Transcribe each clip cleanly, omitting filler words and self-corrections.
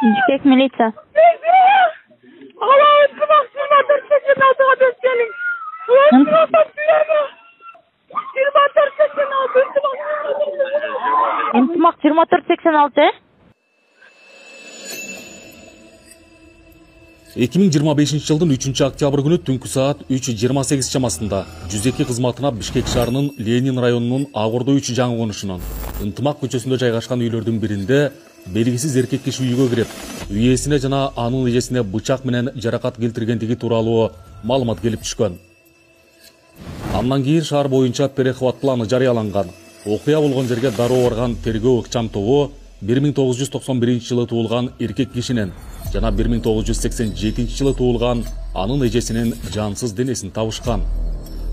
Bishkek militsiya. İntimaq 2486. 2025 жылдың 3 октябрь күні түнгі саат 3:28 чамасында 102 қызматына Бишкек шаарынын Ленин районунун Агордо 3 жаңы конушунан Ынтымақ көчөсүндө жайгашкан үйлөрдүн биринде белгисиз эркек киши үйгө кирип, үй ээсине жана анын эжесине бычак менен жаракат келтиргендиги тууралуу маалымат келип түшкөн. Андан кийин шаар боюнча перехват планы жарыяланган. Окуя болгон жерге дароо барган тергөө ыкчам тобу 1991 жылы туулган эркек кишинен жана 1987 жылы туулган анын эжесинин жансыз денесин табышкан.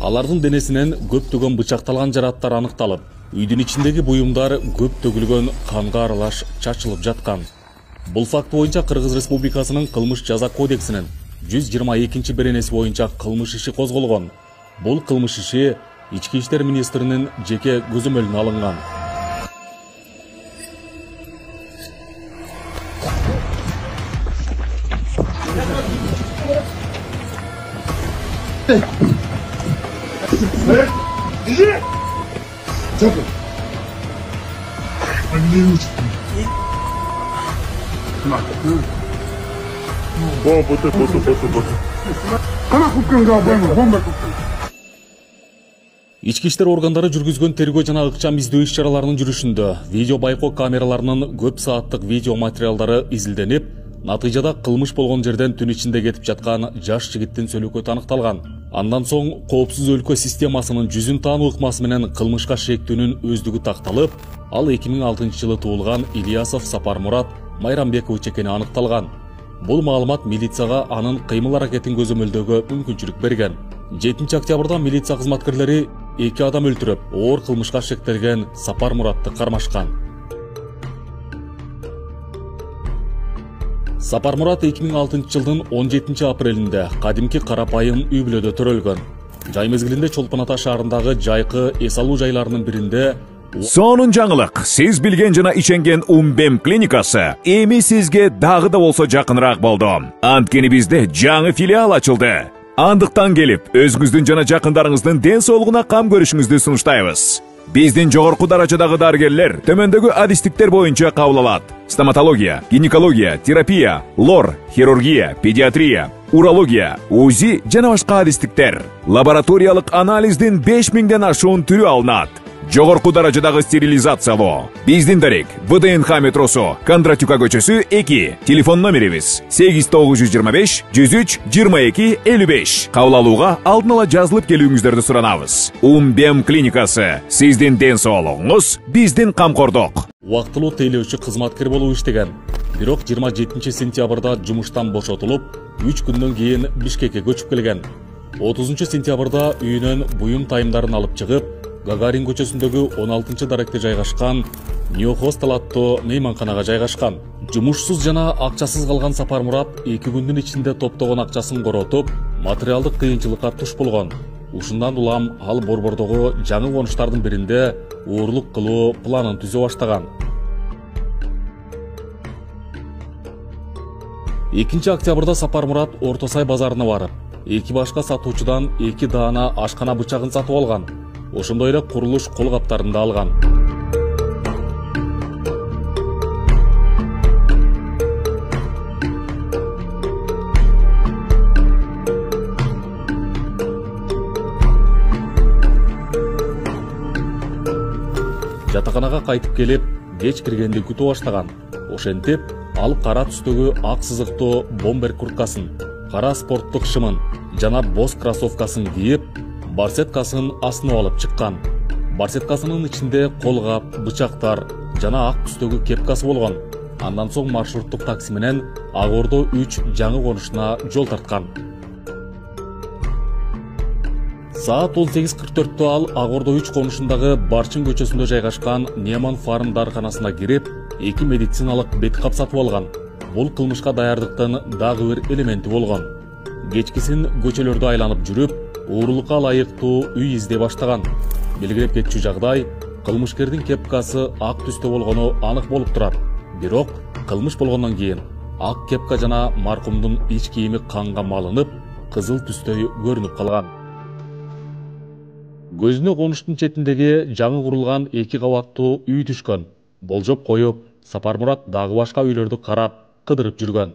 Алардын денесинен көптөгөн бычакталган жараттар аныкталып, үйдүн ичиндеги буюмдар көп төгүлгөн канга аралаш чачылып жаткан. Бул факт боюнча Кыргыз Республикасынын кылмыш жаза кодексинин 122 беренеси боюнча кылмыш иши козголгон. Бул кылмыш иши Ички иштер министринин жеке көзөмөлүнө алынган. Ички иштер органдары жүргүзгөн тергөө жана ыкчам издөө иш-чараларынын жүрүшүндө видео байкоо камераларынын көп сааттык видео материалдары изилденип, натыйжада кылмыш болгон жерден түн ичинде кетип жаткан жаш жигиттин сөлөкөтү аныкталган. Андан соң коопсуз өлкө системасынын жүзүн таануу ыкмасы менен кылмышка шектүүнүн өздүгү такталып, ал 2006 жылы туулган Ильясов Сапар Мурат Майрамбекович экени аныкталган. Бул маалымат милицияга анын кыймыл аракетин көзөмөлдөөгө мүмкүнчүлүк берген. 7 октябрда милиция кызматкерлери 2 адам өлтүрүп, оор кылмышка шектелген Сапар Муратты кармашкан. Сапар Мурат 2006 жылдын 17 апрелинде кадимки карапайым үй бүлөдө төрөлгөн. Жай мезгилинде Чолпон Ата шаарындагы жайкы эс алуу жайларынын биринде Сонун жаңылык, сиз билген жана иченген Умбем клиникасы эми сизге дагы да болсо жакыныраак болду. Анткени бизде жаңы филиал ачылды. Андыктан келип, өзүңүздүн жана жакындарыңыздын ден соолугуна кам көрүшүңүздү сунуштайбыз. Биздин жогорку даражадагы дарыгерлер төмөндөгү адистиктер боюнча кабыл алат. Стоматология, гинекология, терапия, лор, хирургия, педиатрия, урология, УЗИ жана башка адистиктер. Лабораториялык анализдин 5000ден ашуун түрү алынат. Жогорку даражадагы стерилизациялоо. Биздин дарек ВДНХ метросу, Кондратюка көчөсү 2. Телефон номерибиз 8925 103 22 55. Кабыл алууга алдын ала жазылып келүүңүздөрдү суранабыз. Умбем клиникасы. Сиздин ден соолугуңуз, биздин камкордук. Убактылуу тейлөөчү кызматкер болуп иштеген. Бирок 27 сентябрда жумуштан бошотулуп, 3 күндөн кийин Бишкекке көчүп келген. 30 сентябрда үйүнөн буюм тайымдарын алып чыгып, Гагарин көчөсүндөгү 16 даректе жайгашкан New Hostel аттуу мейманканага жайгашкан. Жумушсуз жана акчасыз калган Сапар Мурат 2 күндүн ичинде топтогон акчасын коротуп, материалдык кыйынчылыкка туш болгон. Ушундан улам ал Борбордогу жаңы конуштардын биринде уурлук кылуу планын түзө баштаган. 2 октябрда Сапар Мурат Орто Сай базарына барып, 2 башка сатуучудан 2 даана ашкана бычагын сатып алган. Ошондой эле курулуш кол каптарын да алган. Жатаканага кайтып келип, кеч киргенди күтүп баштаган. Ошентип, ал кара түстөгү ак сызыктуу бомбер курткасын, кара спорттук шымын жана боз кроссовкасын кийип, барсеткасын астына алып чыккан. Барсеткасынын ичинде колгап, бычактар жана ак түстөгү кепкасы болгон. Андан соң маршруттук такси менен Агордо 3 жаңы конушуна жол тарткан. Саат 18:44-тө ал Агордо 3 конушундагы Барчын көчөсүндө жайгашкан Неман Фарм дарыканасына кирип, 2 медициналык бет кап сатып алган. Бул кылмышка даярдыктын дагы бир элементи болгон. Кечкисин көчөлөрдү айланып жүрүп, уурлукка ылайыктуу үй издей баштаган. Белгилеп кетчү жагдай, кылмышкердин кепкасы ак түстө болгону анык болуп турат. Бирок кылмыш болгондон кийин ак кепка жана маркумдун ич кийими канга малынып, кызыл түстөй көрүнүп калган. Көзүнө конуштун четиндеги жаңы курулган 2 кабаттуу үй түшкөн. Болжоп коюп, Сапармурат дагы башка үйлөрдү карап, кыдырып жүргөн.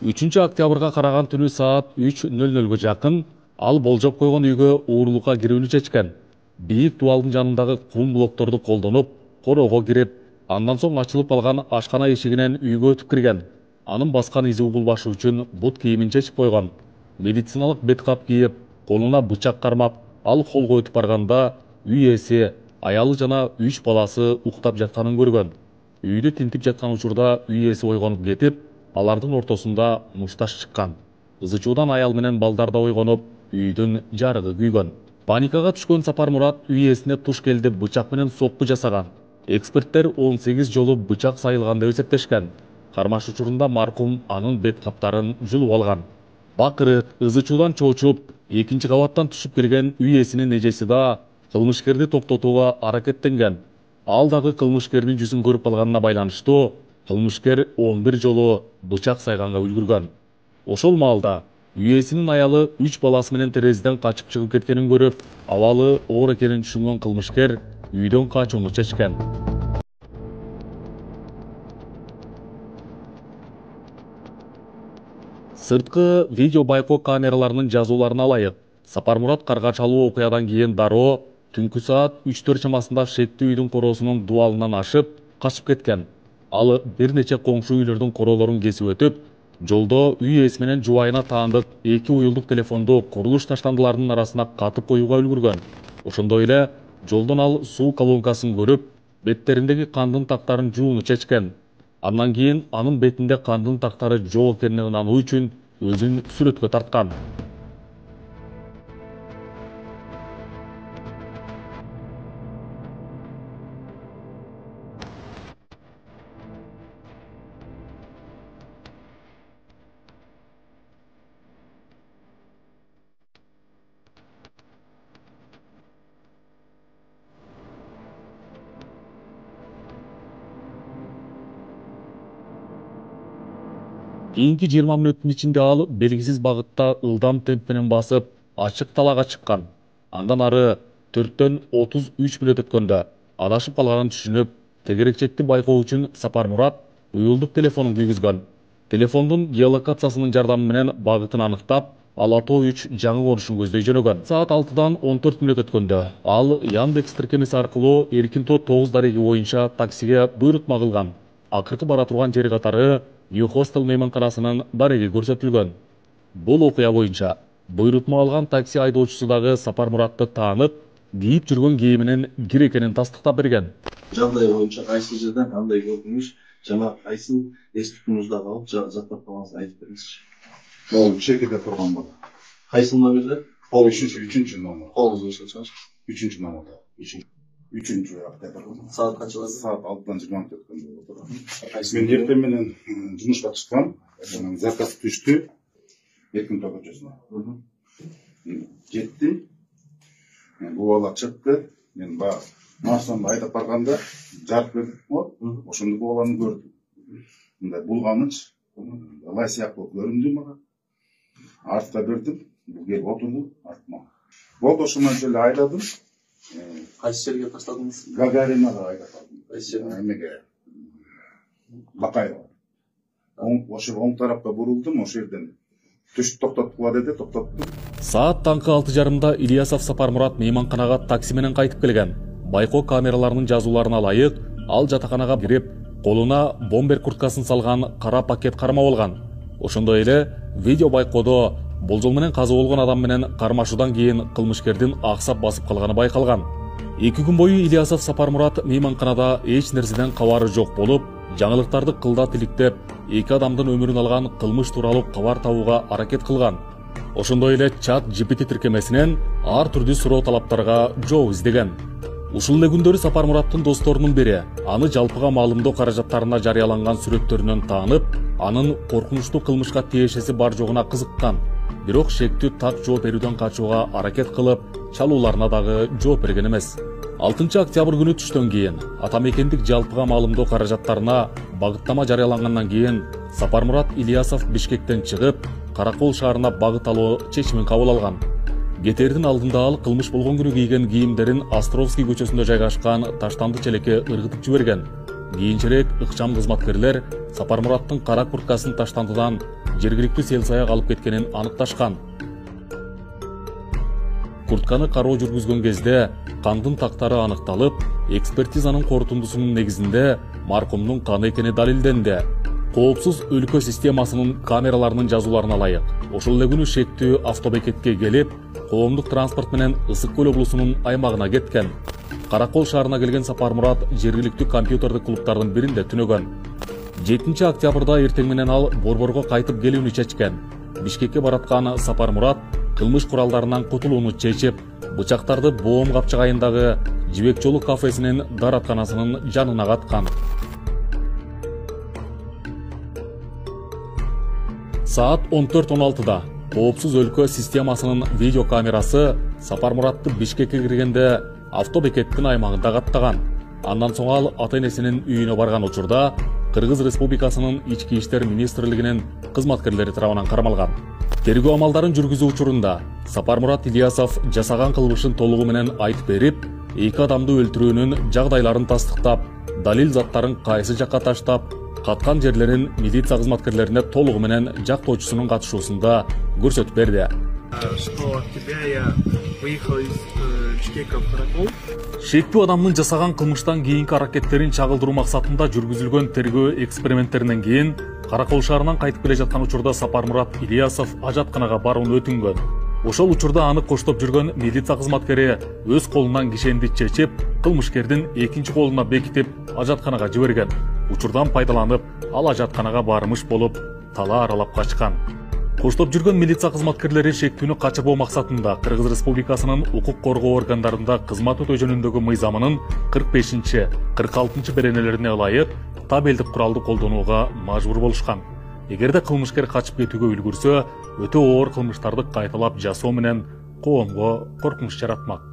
3 октябрга караган түнү саат 3:00 жакын ал болжоп койгон үйгө уурулукка кирүүнү чечкен. Бийик дубалдын жанындагы кум блокторду колдонуп, короого кирип, андан соң ачылып калган ашкана эшигинен үйгө өтүп кирген. Анын баскан изи угулбашы үчүн бут кийимин чечип койгон. Медициналык бет кап кийип, колуна бычак кармап, ал холго өтүп барганда үй ээси, аялы жана 3 баласы уктап жатканын көргөн. Үйдү тинтип жаткан учурда үй ээси ойгонуп кетип, алардын ортосунда мушташ чыккан. Ызычуудан аял менен балдар да ойгонуп, үйдүн жарыгы күйгөн. Паникага түшкөн Сапармурат үй ээсине туш келди бычак менен сокку жасаган. Эксперттер 18 жолу бычак сайылган деп эсептешкен. Кармаш учурунда маркум анын бет каптарын жулуп алган. Бакырып, ызычуудан чоочуп, 2 кабаттан түшүп келген үй ээсинин эжеси да кылмышкерди токтотууга аракеттенген. Ал дагы кылмышкердин жүзүн көрүп алганына байланыштуу, кылмышкер 11 жолу бычак сайганга үлгүргөн. Ошол маалда үй ээсинин аялы 3 баласы менен терезеден качып чыгып кеткенин көрүп, абалы оор экенин түшүнгөн кылмышкер үйдөн качууну чечкен. Сырткы видео байкоо камераларынын жазууларына ылайык, Сапармурат карга чалуу окуядан кийин дароо түнкү саат 3-4 чамасында шеттүү үйдүн короосунун дубалынан ашып, качып кеткен. Ал бир нече коңшу үйлөрдүн короолорун кесип өтүп, жолдо үй ээси менен жубайына таандык 2 уюлдук телефонду курулуш таштандыларынын арасына катып коюуга үлгүргөн. Ошондой эле жолдон ал суу колонкасын көрүп, беттериндеги кандын тактарын жууну чечкен. Андан кийин анын бетинде кандын тактары жок экенин ынануу үчүн өзүн сүрөткө тарткан. Кийинки 20 мүнөттүн ичинде ал белгисиз багытта ылдам темп менен басып, ачык талаага чыккан. Андан ары 4-төн 33 мүнөт өткөндө адашып калганын түшүнүп, тегерекчекти байкоо үчүн Сапармурат уюлдук телефонун күйгүзгөн. Телефондун геолокациясынын жардамы менен багытын аныктап, ал Ато 3 жаңы конушун көздөй жөнөгөн. Саат 6-дан 14 мүнөт өткөндө ал Яндекс тиркемеси аркылуу Эркинто 9 дареги боюнча таксиге буйрутма кылган. Акыркы бара турган жери катары New Hostel мейманканасынын дареги көрсөтүлгөн. Бул окуя боюнча буйрутма алган такси айдоочусу дагы Сапармуратты таанып, кийип жүргөн кийиминин кир экенин тастыктап берген. Жагдай боюнча кайсы жерден кандай көрдүңүз, жана кайсы эстикиңизде калып жактап калганыңызды айтып бериңизчи. Ол чекеде турган бала. Кайсы номерде? Ол 3-чү номер. Колуңузду чыгачыңыз. 3-чү номерде. 3-чү октябрь. Саат канчаларда? Саат 6-дан 20 мүнөт өткөн. Мен эртең менен жумушка чыккам. Заказ түштү. Эркинто көчөсүнө. Жеттим. Бул бала чыкты. Мен баягы машинамды айдап барганда жарык бердик го. Ошондо бул баланы көрдүм. Мындай булганыч, лай сыяктуу көрүндү мага. Артка бердим. Бул келип отурду артыма. Болду, ошондон эле айдадым. Кайсы жерге таштадыңыз? Гагаринага айдадым. Кайсы жерге? Эмеге Бакаева. Ошо оң тарапка бурулдум, ошол жерден түш токтоткула деди, токтоттум. Саат таңкы 6:30 Ильясов Сапармурат мейманканага такси менен кайтып келген. Байкоо камераларынын жазууларына ылайык, ал жатаканага кирип, колуна бомбер курткасын салган кара пакет кармап алган. Ошондой эле видео байкоодо болжол менен каза болгон адам менен кармашуудан кийин кылмышкердин аксап басып калганы байкалган. 2 күн бою Ильясов Сапармурат мейманканада эч нерседен кабары жок болуп, жаңылыктарды кылдат иликтеп, 2 адамдын өмүрүн алган кылмыш тууралуу кабар табууга аракет кылган. Ошондой эле ChatGPT тиркемесинен ар түрдүү суроо талаптарга жооп издеген. Ушул эле күндөрү Сапармураттын досторунун бири аны жалпыга маалымдоо каражаттарына жарыяланган сүрөттөрүнөн таанып, анын коркунучтуу кылмышка тиешеси бар жогуна кызыккан. Бирок шектүү так жооп берүүдөн качууга аракет кылып, чалууларына дагы жооп берген эмес. 6 октябрь күнү түштөн кийин атамекендик жалпыга маалымдоо каражаттарына багыттама жарыялангандан кийин Сапармурат Ильясов Бишкектен чыгып, Каракол шаарына багыт алуу чечимин кабыл алган. Кетердин алдында ал кылмыш болгон күнү кийген кийимдерин Островский көчөсүндө жайгашкан таштанды челекке ыргытып жиберген. Кийинчерээк ыкчам кызматкерлер Сапармураттын кара курткасын таштандыдан жергиликтүү сел-саяк алып кеткенин аныкташкан. Куртканы кароо жүргүзгөн кезде кандын тактары аныкталып, экспертизанын корутундусунун негизинде маркумдун каны экени далилденди. Коопсуз өлкө системасынын камераларынын жазууларына ылайык, ошол эле күнү шектүү автобекетке келип, коомдук транспорт менен Ысык көл облусунун аймагына кеткен. Каракол шаарына келген Сапармурат жергиликтүү компьютердик клубдардын биринде түнөгөн. 7 октябрда эртең менен ал Борборго кайтып келүүнү чечкен. Бишкекке бараткан Сапармурат кылмыш куралдарынан кутулууну чечип, бычактарды Боом капчыгайындагы Жибек жолу кафесинин даратканасынын жанына каткан. Saat 14:16-да Коопсуз өлкө системасынын видеокамерасы Сапармуратты Бишкекке киргенде автобекеттин аймагында каттаган. Андан соң ал ата-энесинин үйүнө барган учурда Кыргыз Республикасынын Ички иштер министрлигинин кызматкерлери тарабынан кармалган. Тергөө амалдарын жүргүзүү учурунда Сапармурат Ильясов жасаган кылмышын толугу менен айтып берип, 2 адамды өлтүрүүнүн жагдайларын тастыктап, далил заттарын кайсы жакка таштап, каткан жерлерин милиция кызматкерлерине толугу менен жактоочусунун катышуусунда көрсөтүп берди. Что от тебя я выехал из Бишкека в Каракол. Шектүү адамдын жасаган кылмыштан кийинки аракеттерин чагылдыруу максатында жүргүзүлгөн тергөө эксперименттеринен кийин Каракол шаарынан кайтып келе жаткан учурда Сапармурат Ильясов ажатканага барууну өтүнгөн. Ошол учурда аны коштоп жүргөн милиция кызматкери өз колунан кишенди чечип, кылмышкердин экинчи колуна бекитип ажатканага жиберген. Учурдан пайдаланып, ал ажатканага бармыш болуп, тала аралап качкан. Коштоп жүргөн милиция кызматкерлери шектүүнү качырбоо максатында Кыргыз Республикасынын укук коргоо органдарында кызмат өтөө жөнүндөгү мыйзамынын 45-46 беренелерине ылайык табелдик куралды колдонууга мажбур болушкан. Эгерде кылмышкер качып кетүүгө үлгүрсө, өтө оор кылмыштарды кайталап жасоо менен коомго коркунуч жаратмак.